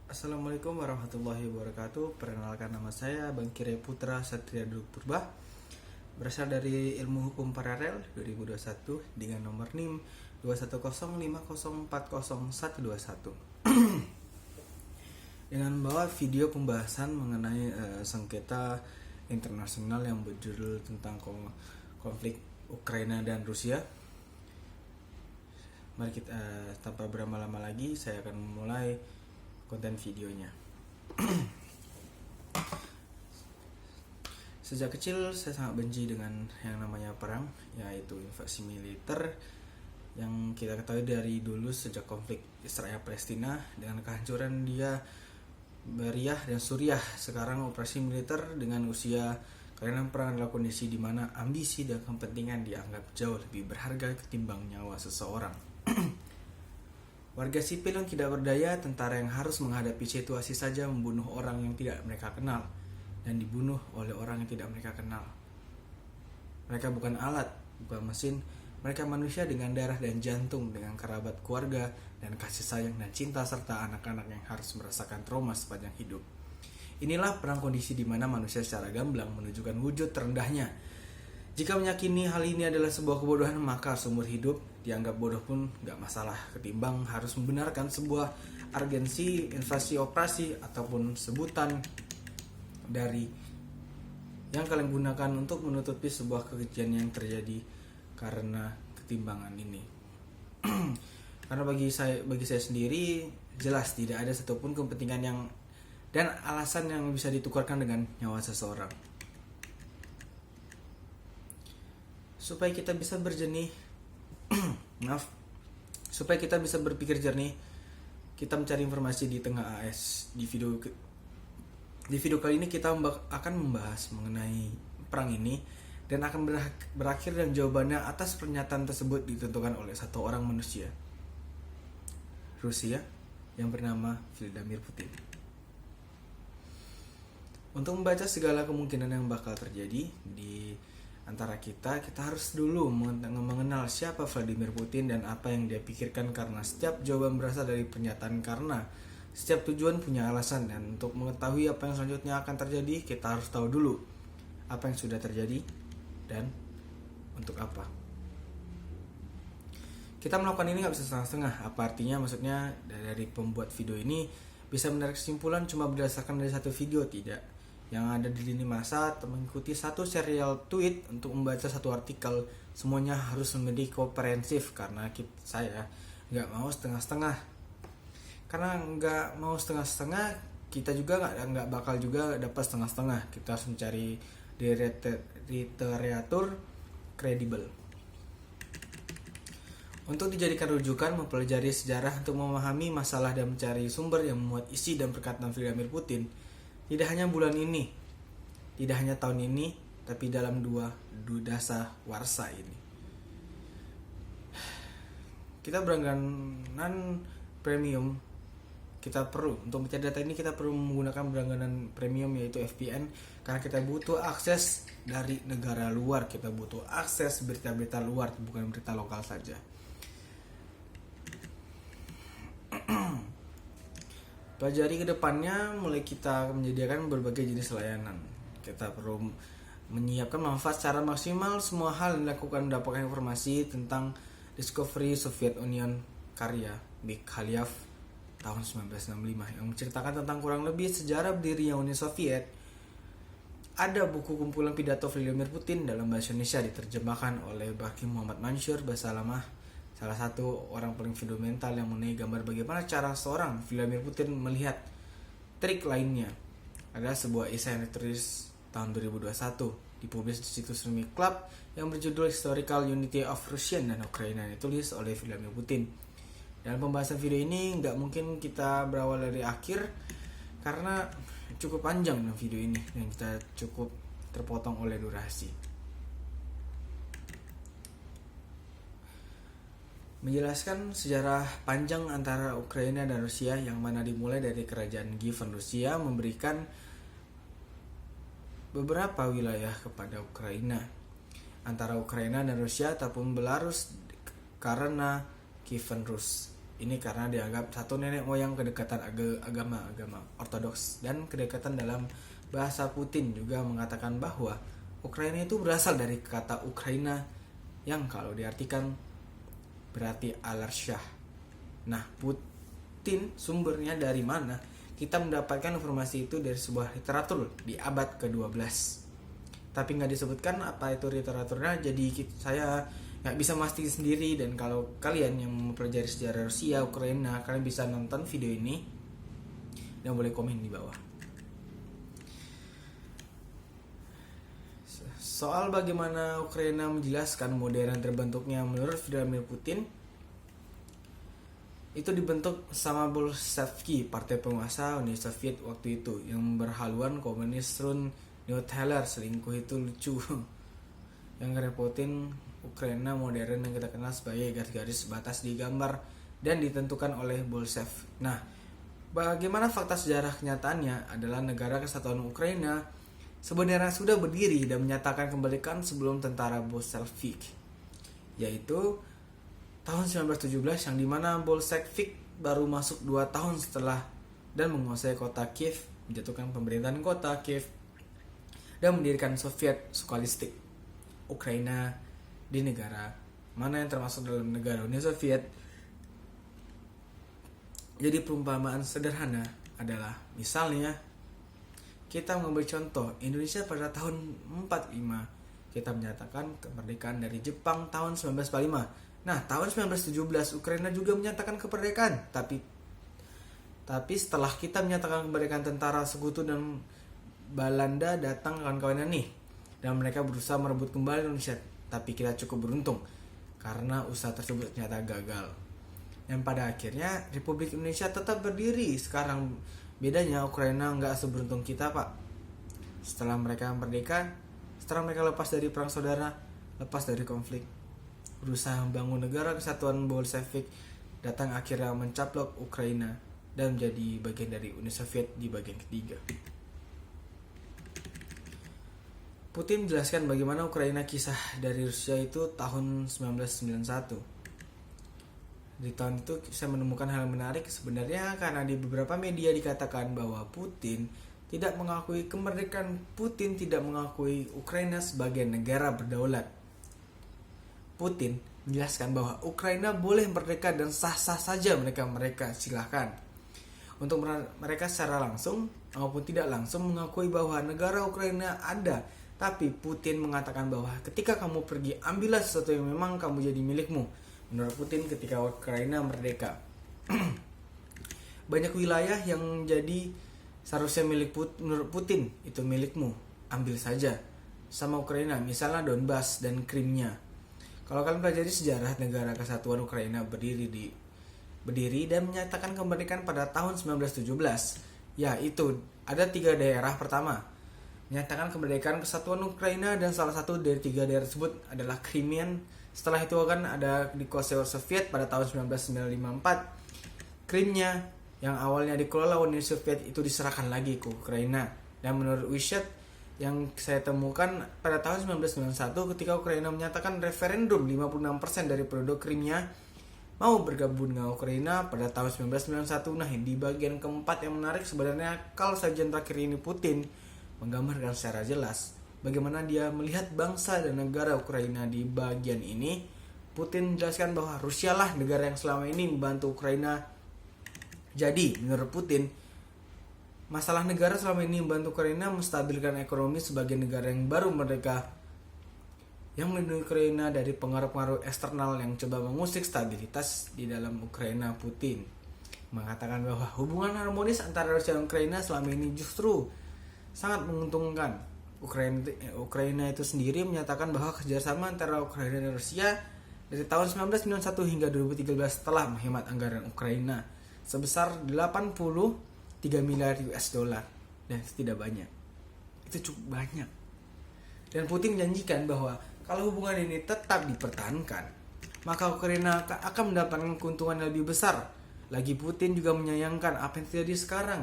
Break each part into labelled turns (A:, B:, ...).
A: Assalamualaikum warahmatullahi wabarakatuh. Perkenalkan, nama saya Bang Kire Putra Satria Duduk Purba, berasal dari Ilmu Hukum Paralel 2021 dengan nomor NIM 21050404121 dengan membawa video pembahasan mengenai sengketa internasional yang berjudul tentang konflik Ukraina dan Rusia. Mari kita tanpa berlama-lama lagi, saya akan memulai konten videonya. Sejak kecil saya sangat benci dengan yang namanya perang, yaitu invasi militer yang kita ketahui dari dulu sejak konflik Israel Palestina dengan kehancuran dia Bariah dan Suriah. Sekarang operasi militer dengan usia karena perang adalah kondisi di mana ambisi dan kepentingan dianggap jauh lebih berharga ketimbang nyawa seseorang. Warga sipil yang tidak berdaya, tentara yang harus menghadapi situasi saja membunuh orang yang tidak mereka kenal dan dibunuh oleh orang yang tidak mereka kenal. Mereka bukan alat, bukan mesin, mereka manusia dengan darah dan jantung, dengan kerabat keluarga dan kasih sayang dan cinta serta anak-anak yang harus merasakan trauma sepanjang hidup. Inilah perang kondisi di mana manusia secara gamblang menunjukkan wujud terendahnya. Jika meyakini hal ini adalah sebuah kebodohan, maka seumur hidup dianggap bodoh pun gak masalah, ketimbang harus membenarkan sebuah urgensi invasi operasi ataupun sebutan dari yang kalian gunakan untuk menutupi sebuah kekejian yang terjadi karena ketimbangan ini. Karena bagi saya sendiri jelas tidak ada satupun kepentingan yang dan alasan yang bisa ditukarkan dengan nyawa seseorang. Supaya kita bisa supaya kita bisa berpikir jernih, kita mencari informasi di tengah AS. Di video kali ini kita akan membahas mengenai perang ini dan akan berakhir dan jawabannya atas pernyataan tersebut ditentukan oleh satu orang manusia, Rusia, yang bernama Vladimir Putin. Untuk membaca segala kemungkinan yang bakal terjadi di antara kita harus dulu mengenal siapa Vladimir Putin dan apa yang dia pikirkan, karena setiap jawaban berasal dari pernyataan, karena setiap tujuan punya alasan, dan untuk mengetahui apa yang selanjutnya akan terjadi kita harus tahu dulu apa yang sudah terjadi dan untuk apa. Kita melakukan ini gak bisa setengah-setengah. Apa artinya? Maksudnya dari pembuat video ini bisa menarik kesimpulan cuma berdasarkan dari satu video, tidak. Yang ada di lini masa atau mengikuti satu serial tweet untuk membaca satu artikel, semuanya harus menjadi komprehensif, karena saya nggak mau setengah-setengah. Karena nggak mau setengah-setengah, kita juga nggak bakal juga dapat setengah-setengah. Kita harus mencari literatur kredibel untuk dijadikan rujukan, mempelajari sejarah untuk memahami masalah dan mencari sumber yang memuat isi dan perkataan Vladimir Putin. Tidak hanya bulan ini, tidak hanya tahun ini, tapi dalam dua dasa warsa ini. Kita berlangganan premium. Kita perlu, untuk mencari data ini kita perlu menggunakan berlangganan premium, yaitu VPN, karena kita butuh akses dari negara luar. Kita butuh akses berita-berita luar, bukan berita lokal saja. Pelajari ke depannya, mulai kita menyediakan berbagai jenis layanan. Kita perlu menyiapkan manfaat secara maksimal semua hal yang dilakukan, mendapatkan informasi tentang Discovery Soviet Union karya Mikhailov tahun 1965 yang menceritakan tentang kurang lebih sejarah berdirinya Uni Soviet. Ada buku kumpulan pidato Vladimir Putin dalam bahasa Indonesia diterjemahkan oleh Baki Muhammad Mansur, bahasa lama, salah satu orang paling fundamental yang mengenai gambar bagaimana cara seorang Vladimir Putin melihat trik lainnya. Adalah sebuah esai yang ditulis tahun 2021, dipublis di situs resmi Club yang berjudul Historical Unity of Russian dan Ukraina, yang ditulis oleh Vladimir Putin. Dalam pembahasan video ini nggak mungkin kita berawal dari akhir karena cukup panjang video ini dan kita cukup terpotong oleh durasi. Menjelaskan sejarah panjang antara Ukraina dan Rusia, yang mana dimulai dari kerajaan Kievan Rusia memberikan beberapa wilayah kepada Ukraina. Antara Ukraina dan Rusia ataupun Belarus karena Kievan Rus Ini karena dianggap satu nenek moyang kedekatan agama Ortodoks, dan kedekatan dalam bahasa Putin juga mengatakan bahwa Ukraina itu berasal dari kata Ukraina yang kalau diartikan berarti Alarsyah. Nah, Putin sumbernya dari mana? Kita mendapatkan informasi itu dari sebuah literatur di abad ke-12. Tapi nggak disebutkan apa itu literaturnya, jadi saya nggak bisa memastikan sendiri. Dan kalau kalian yang mempelajari sejarah Rusia, Ukraina, kalian bisa nonton video ini dan boleh komen di bawah. Soal bagaimana Ukraina menjelaskan modern terbentuknya menurut Vladimir Putin, itu dibentuk sama Bolsheviki, partai penguasa Uni Soviet waktu itu, yang berhaluan komunis Run Neuthaler, selingkuh itu lucu, yang ngerepotin Ukraina modern yang kita kenal sebagai garis-garis batas digambar dan ditentukan oleh Bolshev. Nah, bagaimana fakta sejarah kenyataannya adalah negara kesatuan Ukraina sebenarnya sudah berdiri dan menyatakan kemerdekaan sebelum tentara Bolshevik, yaitu tahun 1917, yang dimana Bolshevik baru masuk 2 tahun setelah dan menguasai kota Kiev, menjatuhkan pemerintahan kota Kiev, dan mendirikan Soviet Sotsialistik Ukraina di negara mana yang termasuk dalam negara Uni Soviet. Jadi perumpamaan sederhana adalah misalnya kita mengambil contoh Indonesia pada tahun 45, kita menyatakan kemerdekaan dari Jepang tahun 1945. Nah, tahun 1917 Ukraina juga menyatakan kemerdekaan, tapi setelah kita menyatakan kemerdekaan, tentara sekutu dan Belanda datang kawan-kawannya nih, dan mereka berusaha merebut kembali Indonesia. Tapi kita cukup beruntung karena usaha tersebut ternyata gagal. Dan pada akhirnya Republik Indonesia tetap berdiri. Sekarang bedanya Ukraina nggak seberuntung kita, Pak. Setelah mereka merdeka, setelah mereka lepas dari perang saudara, lepas dari konflik, berusaha membangun negara kesatuan Bolshevik, datang akhirnya mencaplok Ukraina dan menjadi bagian dari Uni Soviet di bagian ketiga. Putin menjelaskan bagaimana Ukraina kisah dari Rusia itu tahun 1991. Di tahun itu saya menemukan hal menarik sebenarnya, karena di beberapa media dikatakan bahwa Putin tidak mengakui kemerdekaan, Putin tidak mengakui Ukraina sebagai negara berdaulat. Putin menjelaskan bahwa Ukraina boleh merdeka dan sah-sah saja mereka silahkan untuk mereka secara langsung maupun tidak langsung mengakui bahwa negara Ukraina ada. Tapi Putin mengatakan bahwa ketika kamu pergi, ambillah sesuatu yang memang kamu jadi milikmu. Menurut Putin, ketika Ukraina merdeka, banyak wilayah yang jadi seharusnya menurut Putin itu milikmu, ambil saja sama Ukraina, misalnya Donbas dan Krimnya. Kalau kalian pelajari sejarah negara kesatuan Ukraina berdiri dan menyatakan kemerdekaan pada tahun 1917, yaitu ada 3 daerah. Pertama, menyatakan kemerdekaan kesatuan Ukraina, dan salah satu dari 3 daerah tersebut adalah Crimea. Setelah itu kan ada dikuasai Soviet pada tahun 1954. Crimea yang awalnya dikelola Uni Soviet itu diserahkan lagi ke Ukraina. Dan menurut Wishet yang saya temukan pada tahun 1991, ketika Ukraina menyatakan referendum, 56% dari penduduk Crimea mau bergabung dengan Ukraina pada tahun 1991. Nah, di bagian keempat yang menarik sebenarnya, kalau sajian terakhir ini Putin menggambarkan secara jelas bagaimana dia melihat bangsa dan negara Ukraina. Di bagian ini Putin menjelaskan bahwa Rusia lah negara yang selama ini membantu Ukraina. Jadi menurut Putin, masalah negara selama ini membantu Ukraina menstabilkan ekonomi sebagai negara yang baru merdeka, yang melindungi Ukraina dari pengaruh-pengaruh eksternal yang coba mengusik stabilitas di dalam Ukraina. Putin mengatakan bahwa hubungan harmonis antara Rusia dan Ukraina selama ini justru sangat menguntungkan. Ukraina itu sendiri menyatakan bahwa kerjasama antara Ukraina dan Rusia dari tahun 1991 hingga 2013 telah menghemat anggaran Ukraina sebesar 83 miliar US dollar. Dan itu tidak banyak, itu cukup banyak. Dan Putin menjanjikan bahwa kalau hubungan ini tetap dipertahankan, maka Ukraina akan mendapatkan keuntungan yang lebih besar. Lagi Putin juga menyayangkan apa yang terjadi sekarang,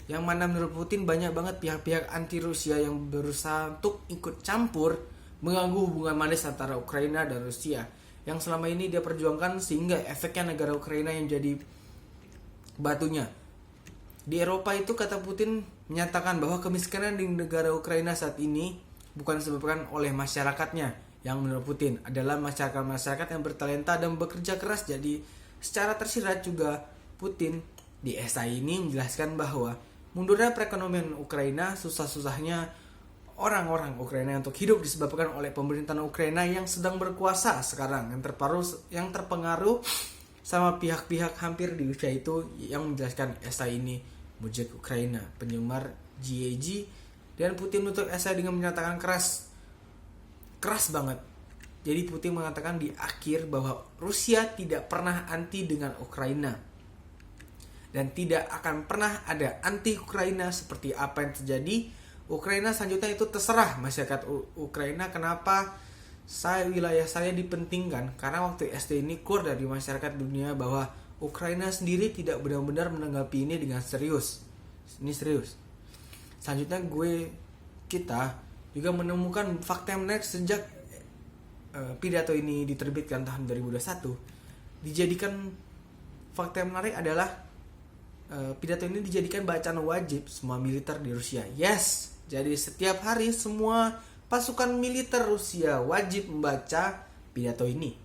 A: yang mana menurut Putin banyak banget pihak-pihak anti Rusia yang berusaha untuk ikut campur mengganggu hubungan manis antara Ukraina dan Rusia. yang selama ini dia perjuangkan, sehingga efeknya negara Ukraina yang jadi batunya. Di Eropa itu, kata Putin, menyatakan bahwa kemiskinan di negara Ukraina saat ini bukan disebabkan oleh masyarakatnya, yang menurut Putin adalah masyarakat yang bertalenta dan bekerja keras. Jadi secara tersirat juga Putin di esai ini menjelaskan bahwa mundurnya perekonomian Ukraina, susah-susahnya orang-orang Ukraina untuk hidup disebabkan oleh pemerintahan Ukraina yang sedang berkuasa sekarang, yang terpengaruh sama pihak-pihak hampir di usia itu, yang menjelaskan esai ini Mujik Ukraina, penyumar GAG. Dan Putin menutup esai dengan menyatakan keras banget. Jadi Putin mengatakan di akhir bahwa Rusia tidak pernah anti dengan Ukraina dan tidak akan pernah ada anti Ukraina. Seperti apa yang terjadi Ukraina selanjutnya itu terserah masyarakat Ukraina. Kenapa wilayah saya dipentingkan? Karena waktu SD ini keluar dari masyarakat dunia bahwa Ukraina sendiri tidak benar-benar menanggapi ini dengan serius. Ini serius. Selanjutnya kita juga menemukan fakta yang menarik sejak pidato ini diterbitkan tahun 2021. Fakta yang menarik adalah pidato ini dijadikan bacaan wajib semua militer di Rusia. Yes, jadi setiap hari semua pasukan militer Rusia wajib membaca pidato ini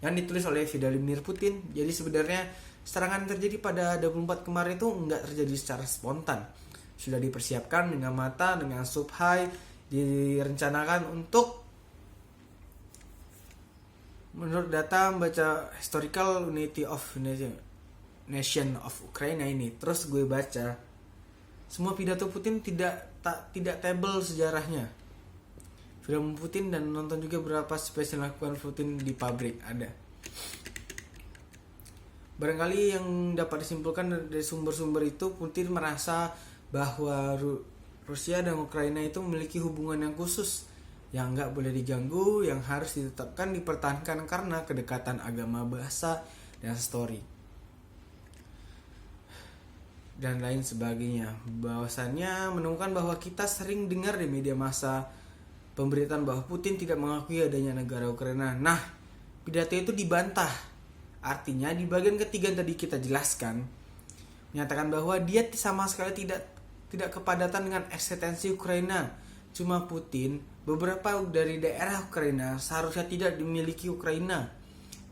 A: yang ditulis oleh Vladimir Putin. Jadi sebenarnya serangan yang terjadi pada 24 kemarin itu enggak terjadi secara spontan. Sudah dipersiapkan dengan mata, dengan Sukhoi, direncanakan untuk, menurut data membaca Historical Unity of Nation of Ukraine ini. Terus gue baca semua pidato Putin tidak table sejarahnya. Film Putin dan nonton juga beberapa spesial lakukan Putin di pabrik ada. Barangkali yang dapat disimpulkan dari sumber-sumber itu, Putin merasa bahwa Rusia dan Ukraina itu memiliki hubungan yang khusus, yang nggak boleh diganggu, yang harus ditetapkan, dipertahankan karena kedekatan agama, bahasa, dan story, dan lain sebagainya. Bahwasannya menemukan bahwa kita sering dengar di media massa pemberitaan bahwa Putin tidak mengakui adanya negara Ukraina. Nah, pidato itu dibantah. Artinya di bagian ketiga yang tadi kita jelaskan, menyatakan bahwa dia sama sekali tidak kepadatan dengan eksistensi Ukraina. Cuma Putin, beberapa dari daerah Ukraina seharusnya tidak dimiliki Ukraina,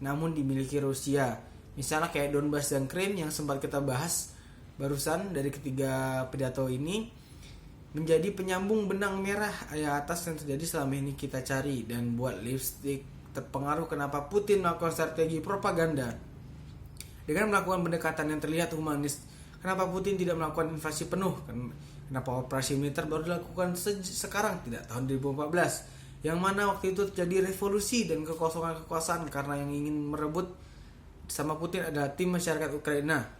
A: namun dimiliki Rusia. Misalnya kayak Donbas dan Krim yang sempat kita bahas barusan. Dari ketiga pidato ini menjadi penyambung benang merah ayat atas yang terjadi selama ini kita cari, dan buat lipstick terpengaruh kenapa Putin melakukan strategi propaganda dengan melakukan pendekatan yang terlihat humanis. Kenapa Putin tidak melakukan invasi penuh? Kenapa operasi militer baru dilakukan sekarang, tidak tahun 2014? Yang mana waktu itu terjadi revolusi dan kekosongan kekuasaan karena yang ingin merebut sama Putin adalah tim masyarakat Ukraina.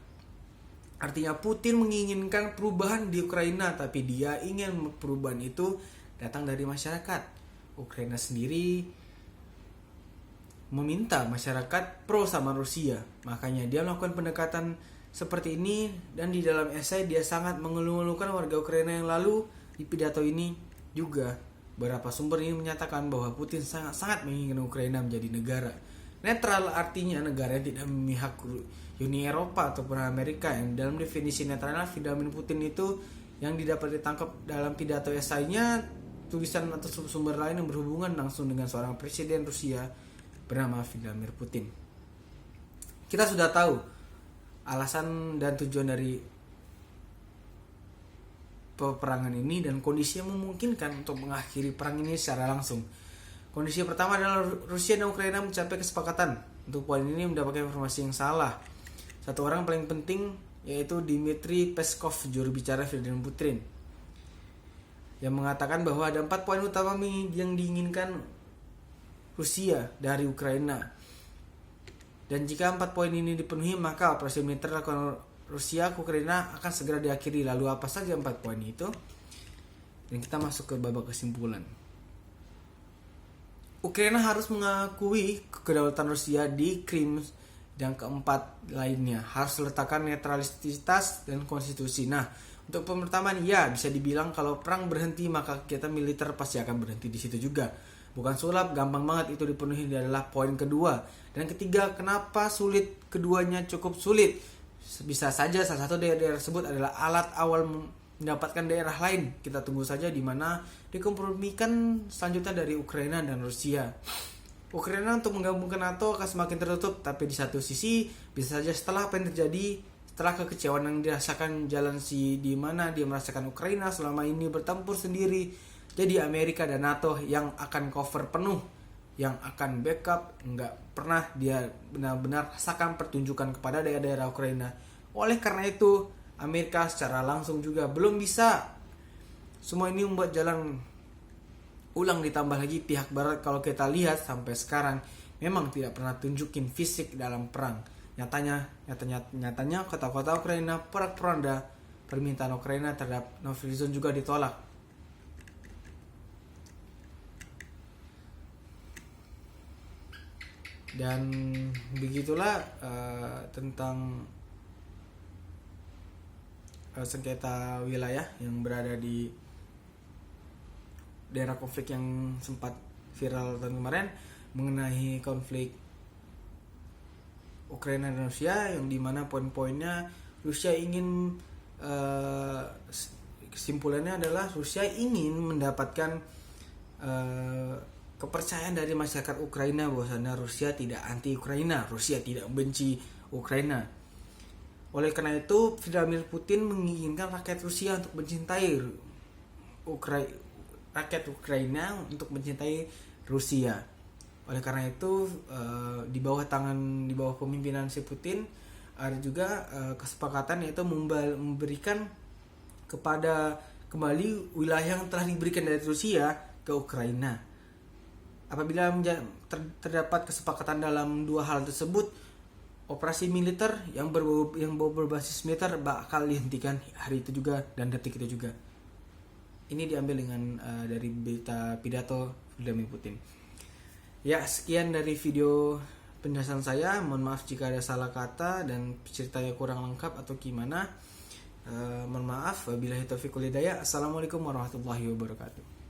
A: Artinya Putin menginginkan perubahan di Ukraina, tapi dia ingin perubahan itu datang dari masyarakat. Ukraina sendiri meminta masyarakat pro sama Rusia, makanya dia melakukan pendekatan seperti ini. Dan di dalam esai dia sangat mengeluh-elukan warga Ukraina yang lalu. Di pidato ini juga beberapa sumber ini menyatakan bahwa Putin sangat menginginkan Ukraina menjadi negara netral, artinya negara yang tidak memihak Uni Eropa ataupun Amerika. Yang dalam definisi netral Vladimir Putin itu yang didapat ditangkap dalam pidato esainya, tulisan atau sumber lain yang berhubungan langsung dengan seorang presiden Rusia bernama Vladimir Putin. Kita sudah tahu alasan dan tujuan dari peperangan ini dan kondisi yang memungkinkan untuk mengakhiri perang ini secara langsung. Kondisi pertama adalah Rusia dan Ukraina mencapai kesepakatan. Untuk poin ini mendapatkan informasi yang salah. Satu orang paling penting yaitu Dmitry Peskov, juru bicara Vladimir Putin, yang mengatakan bahwa ada 4 poin utama yang diinginkan Rusia dari Ukraina. Dan jika 4 poin ini dipenuhi, maka operasi militer dilakukan Rusia ke Ukraina akan segera diakhiri. Lalu apa saja 4 poin itu? Dan kita masuk ke babak kesimpulan. Ukraina harus mengakui kedaulatan Rusia di Krim, dan keempat lainnya harus letakkan netralitas dan konstitusi. Nah, untuk pertama ya bisa dibilang kalau perang berhenti maka kegiatan militer pasti akan berhenti di situ juga. bukan sulap, gampang banget itu dipenuhi. Ini adalah poin kedua. Dan ketiga, kenapa sulit? Keduanya cukup sulit. Bisa saja salah satu daerah tersebut adalah alat awal mendapatkan daerah lain. Kita tunggu saja di mana dikompromikan selanjutnya dari Ukraina dan Rusia. Ukraina untuk menggabungkan NATO akan semakin tertutup, tapi di satu sisi bisa saja setelah apa yang terjadi, setelah kekecewaan yang dirasakan Zelensky di mana dia merasakan Ukraina selama ini bertempur sendiri, jadi Amerika dan NATO yang akan cover penuh, yang akan backup, nggak pernah dia benar-benar rasakan pertunjukan kepada daerah-daerah Ukraina. Oleh karena itu, Amerika secara langsung juga belum bisa. Semua ini membuat jalan ulang, ditambah lagi pihak barat kalau kita lihat sampai sekarang memang tidak pernah tunjukin fisik dalam perang. Nyatanya kota-kota Ukraina porak-poranda. Permintaan Ukraina terhadap no free zone juga ditolak. Dan begitulah tentang sengketa wilayah yang berada di daerah konflik yang sempat viral tahun kemarin mengenai konflik Ukraina dan Rusia, yang dimana poin-poinnya Rusia ingin kesimpulannya adalah Rusia ingin mendapatkan kepercayaan dari masyarakat Ukraina bahwasanya Rusia tidak anti Ukraina, Rusia tidak membenci Ukraina. Oleh karena itu, Vladimir Putin menginginkan rakyat Rusia untuk mencintai rakyat Ukraina untuk mencintai Rusia. Oleh karena itu, di bawah kepemimpinan si Putin ada juga kesepakatan, yaitu memberikan kepada kembali wilayah yang telah diberikan dari Rusia ke Ukraina. Apabila terdapat kesepakatan dalam dua hal tersebut, operasi militer yang berbasis militer bakal dihentikan hari itu juga dan detik itu juga. Ini diambil dengan dari berita pidato Vladimir Putin. Ya, sekian dari video penjelasan saya. Mohon maaf jika ada salah kata dan ceritanya kurang lengkap atau gimana. Mohon maaf. Wabillahi taufiq wal hidayah. Assalamualaikum warahmatullahi wabarakatuh.